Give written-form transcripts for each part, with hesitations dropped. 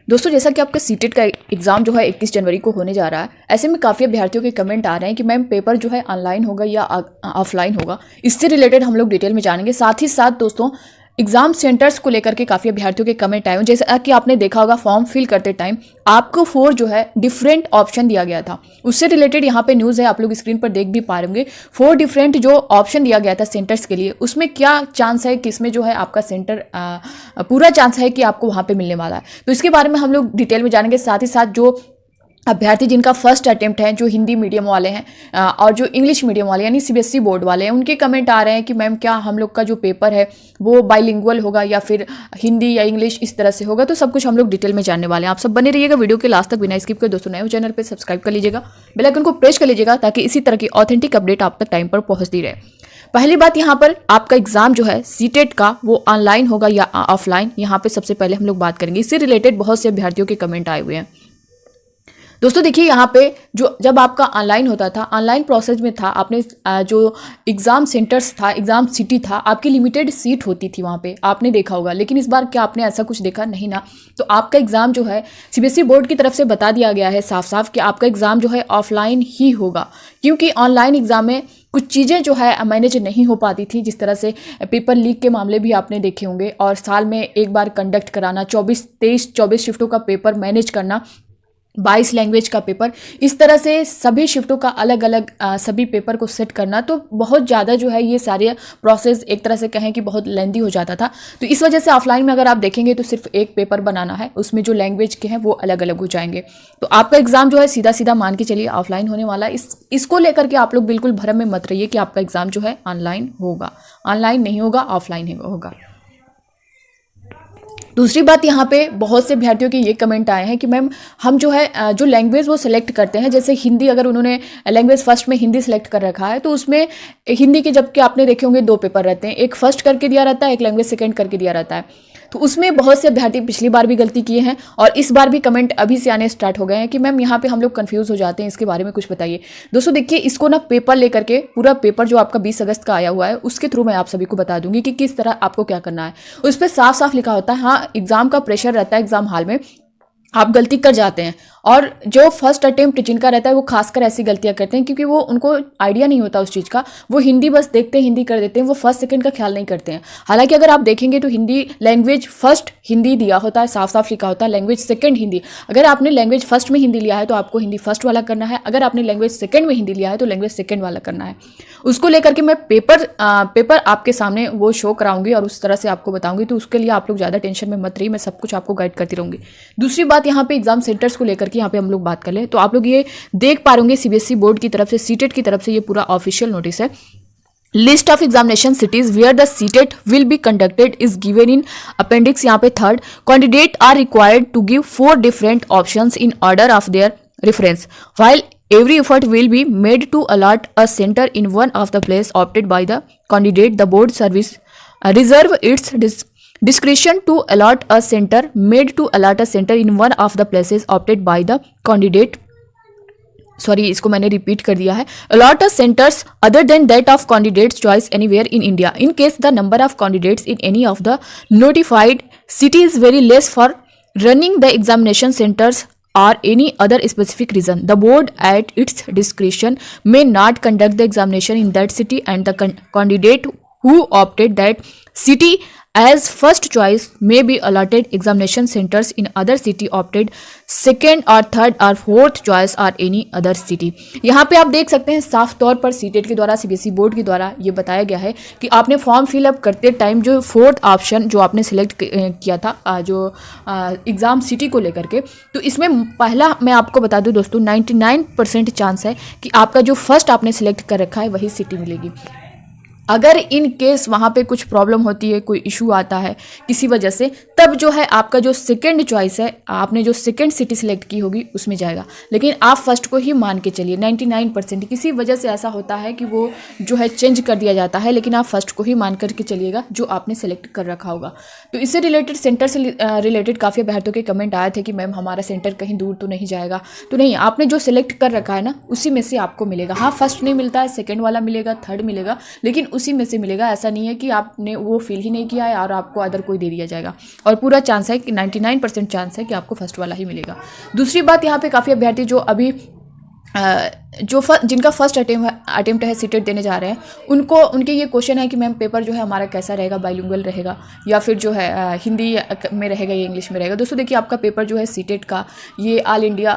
दोस्तों जैसा कि आपका सीटेट का एग्ज़ाम जो है 21 जनवरी को होने जा रहा है, ऐसे में काफ़ी अभ्यर्थियों के कमेंट आ रहे हैं कि मैम पेपर जो है ऑनलाइन होगा या ऑफलाइन होगा। इससे रिलेटेड हम लोग डिटेल में जानेंगे। साथ ही साथ दोस्तों एग्जाम सेंटर्स को लेकर के काफ़ी अभ्यर्थियों के कमेंट आए हैं। जैसा कि आपने देखा होगा फॉर्म फिल करते टाइम आपको 4 जो है डिफरेंट ऑप्शन दिया गया था। उससे रिलेटेड यहाँ पे न्यूज़ है, आप लोग स्क्रीन पर देख भी पा रहे होंगे। 4 डिफरेंट जो ऑप्शन दिया गया था सेंटर्स के लिए, उसमें क्या चांस है कि इसमें जो है आपका सेंटर पूरा चांस है कि आपको वहाँ पे मिलने वाला है। तो इसके बारे में हम लोग डिटेल में जानेंगे। साथ ही साथ जो अभ्यर्थी जिनका फर्स्ट अटेम्प्ट है, जो हिंदी मीडियम वाले हैं और जो इंग्लिश मीडियम वाले यानी सीबीएसई बोर्ड वाले हैं, उनके कमेंट आ रहे हैं कि मैम क्या हम लोग का जो पेपर है वो बाइलिंगुअल होगा या फिर हिंदी या इंग्लिश इस तरह से होगा। तो सब कुछ हम लोग डिटेल में जानने वाले हैं। आप सब बने रहिएगा वीडियो के लास्ट तक बिना स्किप के। दोस्तों नए हो चैनल पर सब्सक्राइब कर लीजिएगा, बेल आइकन को प्रेस कर लीजिएगा ताकि इसी तरह की ऑथेंटिक अपडेट आप तक टाइम पर पहुंचती रहे। पहली बात यहाँ पर आपका एग्जाम जो है सीटेट का वो ऑनलाइन होगा या ऑफलाइन, यहाँ पे सबसे पहले हम लोग बात करेंगे। इससे रिलेटेड बहुत से अभ्यर्थियों के कमेंट आए हुए हैं। दोस्तों देखिए यहाँ पे जो जब आपका ऑनलाइन होता था, ऑनलाइन प्रोसेस में था, आपने जो एग्ज़ाम सेंटर्स था, एग्ज़ाम सिटी था, आपकी लिमिटेड सीट होती थी वहाँ पे, आपने देखा होगा। लेकिन इस बार क्या आपने ऐसा कुछ देखा? नहीं ना। तो आपका एग्ज़ाम जो है सीबीएसई बोर्ड की तरफ से बता दिया गया है साफ साफ कि आपका एग्ज़ाम जो है ऑफलाइन ही होगा, क्योंकि ऑनलाइन एग्ज़ाम में कुछ चीज़ें जो है मैनेज नहीं हो पाती थी। जिस तरह से पेपर लीक के मामले भी आपने देखे होंगे, और साल में एक बार कंडक्ट कराना, 24 शिफ्टों का पेपर मैनेज करना, 22 लैंग्वेज का पेपर, इस तरह से सभी शिफ्टों का अलग अलग सभी पेपर को सेट करना, तो बहुत ज़्यादा जो है ये सारे प्रोसेस एक तरह से कहें कि बहुत लेंदी हो जाता था। तो इस वजह से ऑफलाइन में अगर आप देखेंगे तो सिर्फ एक पेपर बनाना है, उसमें जो लैंग्वेज के हैं वो अलग अलग हो जाएंगे। तो आपका एग्ज़ाम जो है सीधा सीधा मान के चलिए ऑफलाइन होने वाला है। इसको लेकर के आप लोग बिल्कुल भ्रम में मत रहिए कि आपका एग्ज़ाम जो है ऑनलाइन होगा। ऑनलाइन नहीं होगा, ऑफलाइन होगा। दूसरी बात, यहाँ पे बहुत से अभ्यर्थियों के ये कमेंट आए हैं कि मैम हम जो है जो लैंग्वेज वो सिलेक्ट करते हैं, जैसे हिंदी, अगर उन्होंने लैंग्वेज फर्स्ट में हिंदी सिलेक्ट कर रखा है तो उसमें हिंदी के जबकि आपने देखे होंगे 2 पेपर रहते हैं, एक फर्स्ट करके दिया रहता है, एक लैंग्वेज सेकंड करके दिया रहता है। तो उसमें बहुत से अभ्यर्थी पिछली बार भी गलती किए हैं और इस बार भी कमेंट अभी से आने स्टार्ट हो गए हैं कि मैम यहाँ पे हम लोग कंफ्यूज हो जाते हैं, इसके बारे में कुछ बताइए। दोस्तों देखिए, इसको ना पेपर लेकर के, पूरा पेपर जो आपका 20 अगस्त का आया हुआ है उसके थ्रू मैं आप सभी को बता दूंगी कि किस तरह आपको क्या करना है। उस पर साफ साफ लिखा होता है। हाँ, एग्जाम का प्रेशर रहता है, एग्जाम हॉल में आप गलती कर जाते हैं, और जो फर्स्ट अटेम्प्ट जिनका रहता है वो खासकर ऐसी गलतियां करते हैं क्योंकि वो उनको आइडिया नहीं होता उस चीज़ का। वो हिंदी बस देखते हैं, हिंदी कर देते हैं, वो फर्स्ट सेकंड का ख्याल नहीं करते हैं। हालांकि अगर आप देखेंगे तो हिंदी लैंग्वेज फर्स्ट हिंदी दिया होता है, साफ साफ लिखा होता है लैंग्वेज सेकंड हिंदी। अगर आपने लैंग्वेज फर्स्ट में हिंदी लिया है तो आपको हिंदी फर्स्ट वाला करना है, अगर आपने लैंग्वेज सेकंड में हिंदी लिया है तो लैंग्वेज सेकंड वाला करना है। उसको लेकर के मैं पेपर आपके सामने वो शो कराऊंगी और उस तरह से आपको बताऊंगी, तो उसके लिए आप लोग ज़्यादा टेंशन में मत रहिए, मैं सब कुछ आपको गाइड करती रहूंगी। दूसरी बात, यहाँ पे एग्जाम सेंटर्स को लेकर के यहाँ पे हम लोग बात कर ले तो आप लोग ये देख पा रहे सीबीएसई बोर्ड की तरफ से, सीटेट की तरफ से ये पूरा ऑफिशियल नोटिस है। List of examination cities where the CTET will be conducted is given in appendix. यहाँ पे 3rd, candidate are required to give 4 different options in order of their reference, while every effort will be made to allot a center in one of the place opted by the candidate. The board service reserve its discretion to allot a center in one of the places opted by the candidate. Sorry, इसको मैंने repeat कर दिया है। Allot a centres other than that of candidates choice anywhere in India in case the number of candidates in any of the notified city is very less for running the examination centres or any other specific reason. The board at its discretion may not conduct the examination in that city, and the candidate who opted that city as first choice may be allotted examination centers in other city opted second or third or fourth choice or any other city. यहाँ पे आप देख सकते हैं साफ तौर पर CTET के द्वारा, सीबीएसई बोर्ड के द्वारा ये बताया गया है कि आपने फॉर्म फिलअप करते टाइम जो 4th ऑप्शन जो आपने सिलेक्ट किया था जो एग्ज़ाम सिटी को लेकर के, तो इसमें पहला मैं आपको बता दूं दोस्तों 99% चांस है कि आपका जो फर्स्ट आपने सिलेक्ट कर रखा है वही सिटी मिलेगी। अगर इन केस वहाँ पे कुछ प्रॉब्लम होती है, कोई इशू आता है किसी वजह से, तब जो है आपका जो सेकंड चॉइस है, आपने जो सेकंड सिटी सिलेक्ट की होगी उसमें जाएगा। लेकिन आप फर्स्ट को ही मान के चलिए। 99% किसी वजह से ऐसा होता है कि वो जो है चेंज कर दिया जाता है, लेकिन आप फर्स्ट को ही मान करके चलिएगा जो आपने सेलेक्ट कर रखा होगा। तो इससे रिलेटेड, सेंटर से रिलेटेड काफ़ी अभ्यर्थियों के कमेंट आए थे कि मैम हमारा सेंटर कहीं दूर तो नहीं जाएगा। तो नहीं, आपने जो सिलेक्ट कर रखा है ना उसी में से आपको मिलेगा। हाँ, फर्स्ट नहीं मिलता है, सेकेंड वाला मिलेगा, थर्ड मिलेगा, लेकिन उसी में से मिलेगा। ऐसा नहीं है कि आपने वो फिल ही नहीं किया है और आपको अदर कोई दे दिया जाएगा। और पूरा चांस है कि 99% चांस है कि आपको फर्स्ट वाला ही मिलेगा। दूसरी बात, यहाँ पे काफ़ी अभ्यर्थी जो अभी जिनका फर्स्ट अटेम्प्ट है सीटेट देने जा रहे हैं, उनके ये क्वेश्चन है कि मैम पेपर जो है हमारा कैसा रहेगा, बाइलिंगुअल रहेगा या फिर जो है हिंदी में रहेगा या इंग्लिश में रहेगा। दोस्तों देखिए, आपका पेपर जो है सीटेट का ये ऑल इंडिया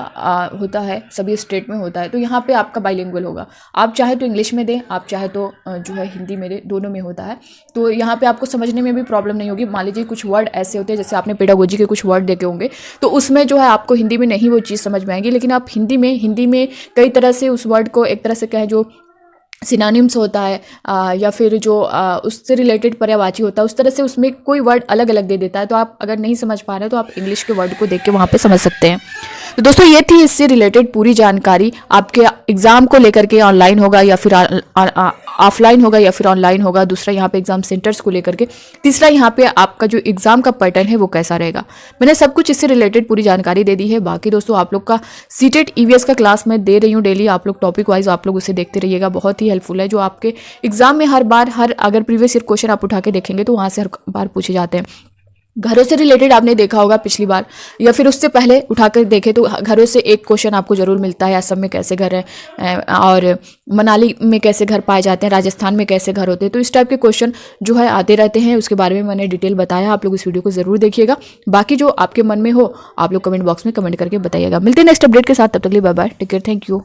होता है, सभी स्टेट में होता है, तो यहाँ पे आपका बाइलिंगुअल होगा। आप चाहे तो इंग्लिश में दें, आप चाहे तो जो है हिंदी में दें, दोनों में होता है। तो यहाँ पे आपको समझने में भी प्रॉब्लम नहीं होगी। मान लीजिए कुछ वर्ड ऐसे होते हैं, जैसे आपने पेडागोजी के कुछ वर्ड देखे होंगे, तो उसमें जो है आपको हिंदी में नहीं वो चीज़ समझ में आएगी, लेकिन आप हिंदी में कई तरह से उस वर्ड को एक तरह से कहें जो सिनोनिम्स होता है या फिर जो उससे रिलेटेड पर्यायवाची होता है, उस तरह से उसमें कोई वर्ड अलग अलग दे देता है। तो आप अगर नहीं समझ पा रहे हैं तो आप इंग्लिश के वर्ड को देख के वहाँ पे समझ सकते हैं। तो दोस्तों ये थी इससे रिलेटेड पूरी जानकारी। आपके एग्ज़ाम को लेकर के ऑनलाइन होगा या फिर ऑफलाइन होगा या फिर ऑनलाइन होगा। दूसरा यहाँ पे एग्जाम सेंटर्स को लेकर के। तीसरा यहाँ पे आपका जो एग्ज़ाम का पैटर्न है वो कैसा रहेगा। मैंने सब कुछ इससे रिलेटेड पूरी जानकारी दे दी है। बाकी दोस्तों आप लोग का सीटेट ईवीएस का क्लास मैं दे रही हूँ डेली, आप लोग टॉपिक वाइज आप लोग उसे देखते रहिएगा। बहुत ही हेल्पफुल है, जो आपके एग्जाम में हर अगर प्रीवियस ईयर क्वेश्चन आप उठा के देखेंगे तो वहाँ से हर बार पूछे जाते हैं। घरों से रिलेटेड आपने देखा होगा पिछली बार या फिर उससे पहले उठाकर देखे तो घरों से एक क्वेश्चन आपको जरूर मिलता है। असम में कैसे घर है और मनाली में कैसे घर पाए जाते हैं, राजस्थान में कैसे घर होते हैं। तो इस टाइप के क्वेश्चन जो है आते रहते हैं, उसके बारे में मैंने डिटेल बताया। आप लोग इस वीडियो को जरूर देखिएगा। बाकी जो आपके मन में हो आप लोग कमेंट बॉक्स में कमेंट करके बताइएगा। मिलते हैं नेक्स्ट अपडेट के साथ, तब तक के लिए bye bye, take care, thank you.